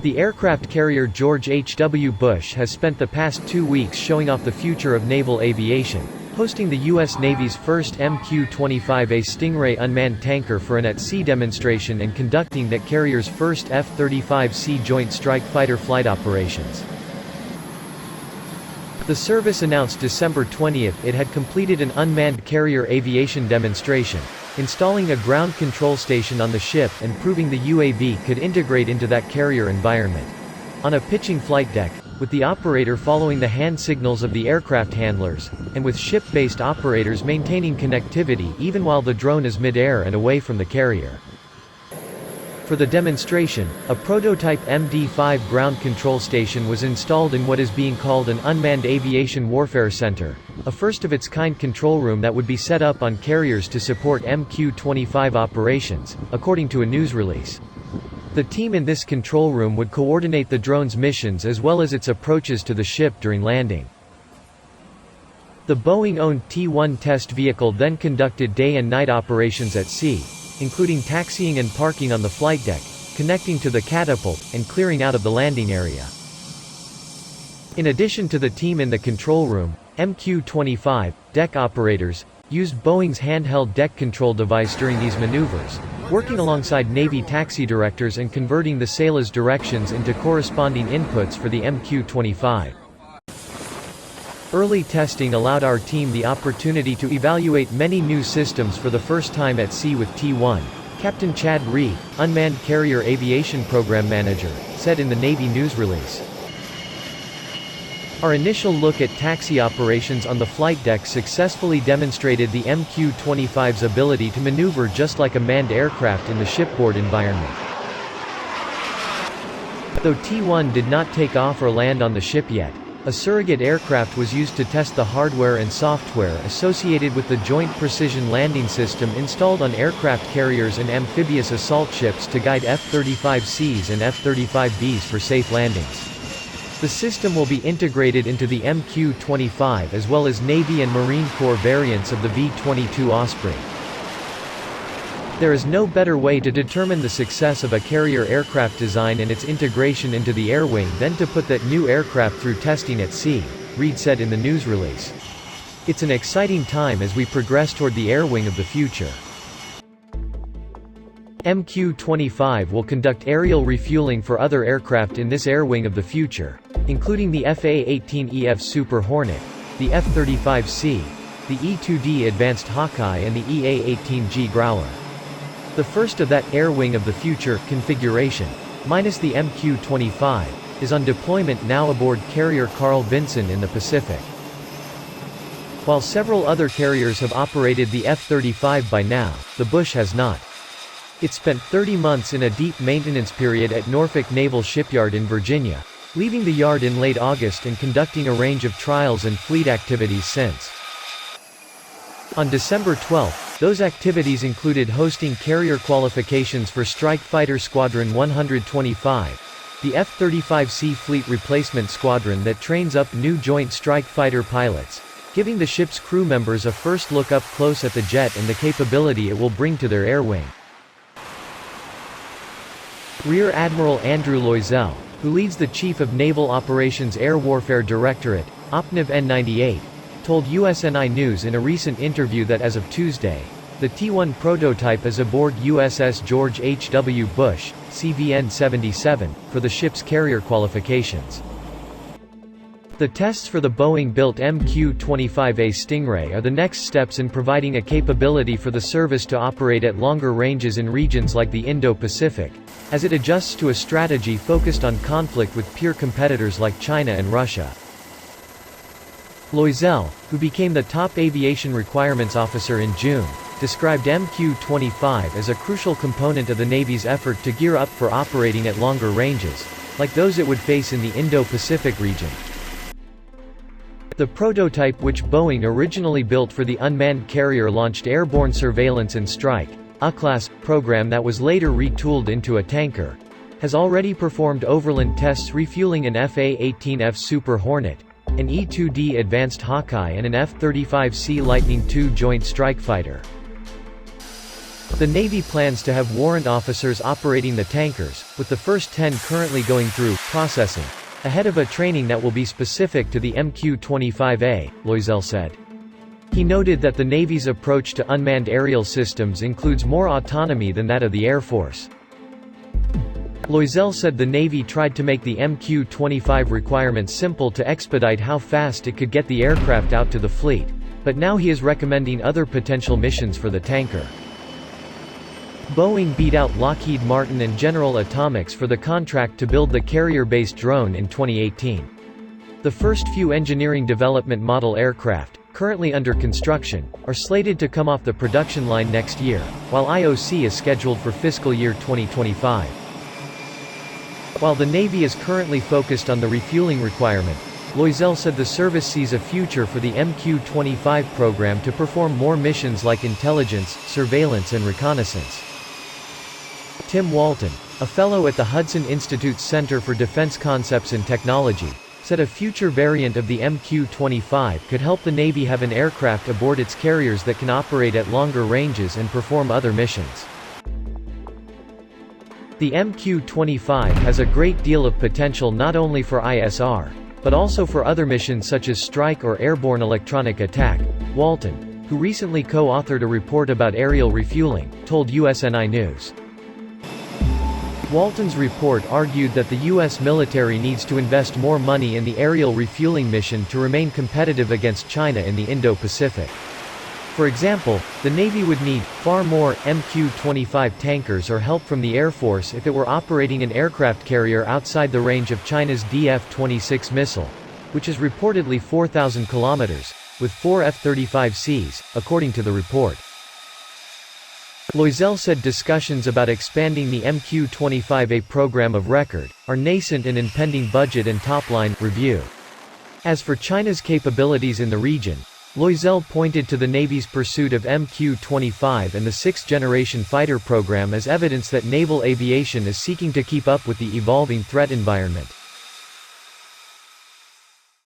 The aircraft carrier George H.W. Bush has spent the past 2 weeks showing off the future of naval aviation, hosting the U.S. Navy's first MQ-25A Stingray unmanned tanker for an at-sea demonstration and conducting that carrier's first F-35C Joint Strike Fighter flight operations. The service announced December 20 it had completed an unmanned carrier aviation demonstration, installing a ground control station on the ship and proving the UAV could integrate into that carrier environment. On a pitching flight deck, with the operator following the hand signals of the aircraft handlers, and with ship-based operators maintaining connectivity even while the drone is mid-air and away from the carrier. For the demonstration, a prototype MD-5 ground control station was installed in what is being called an Unmanned Aviation Warfare Center, a first-of-its-kind control room that would be set up on carriers to support MQ-25 operations, according to a news release. The team in this control room would coordinate the drone's missions as well as its approaches to the ship during landing. The Boeing-owned T-1 test vehicle then conducted day and night operations at sea, including taxiing and parking on the flight deck, connecting to the catapult, and clearing out of the landing area. In addition to the team in the control room, MQ-25 deck operators used Boeing's handheld deck control device during these maneuvers, working alongside Navy taxi directors and converting the sailors' directions into corresponding inputs for the MQ-25. Early testing allowed our team the opportunity to evaluate many new systems for the first time at sea with T-1, Captain Chad Reed, Unmanned Carrier Aviation Program Manager, said in the Navy news release. Our initial look at taxi operations on the flight deck successfully demonstrated the MQ-25's ability to maneuver just like a manned aircraft in the shipboard environment. Though T-1 did not take off or land on the ship yet, a surrogate aircraft was used to test the hardware and software associated with the Joint Precision Landing System installed on aircraft carriers and amphibious assault ships to guide F-35Cs and F-35Bs for safe landings. The system will be integrated into the MQ-25 as well as Navy and Marine Corps variants of the V-22 Osprey. There is no better way to determine the success of a carrier aircraft design and its integration into the air wing than to put that new aircraft through testing at sea, Reed said in the news release. It's an exciting time as we progress toward the air wing of the future. MQ-25 will conduct aerial refueling for other aircraft in this air wing of the future, including the FA-18EF Super Hornet, the F-35C, the E-2D Advanced Hawkeye and the EA-18G Growler. The first of that air wing of the future configuration, minus the MQ-25, is on deployment now aboard carrier Carl Vinson in the Pacific. While several other carriers have operated the F-35 by now, the Bush has not. It spent 30 months in a deep maintenance period at Norfolk Naval Shipyard in Virginia, leaving the yard in late August and conducting a range of trials and fleet activities since. On December 12, those activities included hosting carrier qualifications for Strike Fighter Squadron 125, the F-35C Fleet Replacement Squadron that trains up new Joint Strike Fighter pilots, giving the ship's crew members a first look up close at the jet and the capability it will bring to their air wing. Rear Admiral Andrew Loisel, who leads the Chief of Naval Operations Air Warfare Directorate, OPNAV N98, told USNI News in a recent interview that as of Tuesday, the T-1 prototype is aboard USS George H.W. Bush, CVN-77, for the ship's carrier qualifications. The tests for the Boeing-built MQ-25A Stingray are the next steps in providing a capability for the service to operate at longer ranges in regions like the Indo-Pacific, as it adjusts to a strategy focused on conflict with peer competitors like China and Russia. Loisel, who became the top aviation requirements officer in June, described MQ-25 as a crucial component of the Navy's effort to gear up for operating at longer ranges, like those it would face in the Indo-Pacific region. The prototype, which Boeing originally built for the unmanned carrier-launched airborne surveillance and strike A-class program that was later retooled into a tanker, has already performed overland tests refueling an FA-18F Super Hornet, an E-2D Advanced Hawkeye and an F-35C Lightning II Joint Strike Fighter. The Navy plans to have warrant officers operating the tankers, with the first 10 currently going through processing, ahead of a training that will be specific to the MQ-25A, Loisel said. He noted that the Navy's approach to unmanned aerial systems includes more autonomy than that of the Air Force. Loisel said the Navy tried to make the MQ-25 requirements simple to expedite how fast it could get the aircraft out to the fleet, but now he is recommending other potential missions for the tanker. Boeing beat out Lockheed Martin and General Atomics for the contract to build the carrier-based drone in 2018. The first few engineering development model aircraft, currently under construction, are slated to come off the production line next year, while IOC is scheduled for fiscal year 2025. While the Navy is currently focused on the refueling requirement, Loisel said the service sees a future for the MQ-25 program to perform more missions like intelligence, surveillance and reconnaissance. Tim Walton, a fellow at the Hudson Institute's Center for Defense Concepts and Technology, said a future variant of the MQ-25 could help the Navy have an aircraft aboard its carriers that can operate at longer ranges and perform other missions. The MQ-25 has a great deal of potential not only for ISR, but also for other missions such as strike or airborne electronic attack, Walton, who recently co-authored a report about aerial refueling, told USNI News. Walton's report argued that the U.S. military needs to invest more money in the aerial refueling mission to remain competitive against China in the Indo-Pacific. For example, the Navy would need far more MQ-25 tankers or help from the Air Force if it were operating an aircraft carrier outside the range of China's DF-26 missile, which is reportedly 4,000 kilometers, with 4 F-35Cs, according to the report. Loisel said discussions about expanding the MQ-25A program of record are nascent and in pending budget and top-line review. As for China's capabilities in the region, Loisel pointed to the Navy's pursuit of MQ-25 and the sixth-generation fighter program as evidence that naval aviation is seeking to keep up with the evolving threat environment.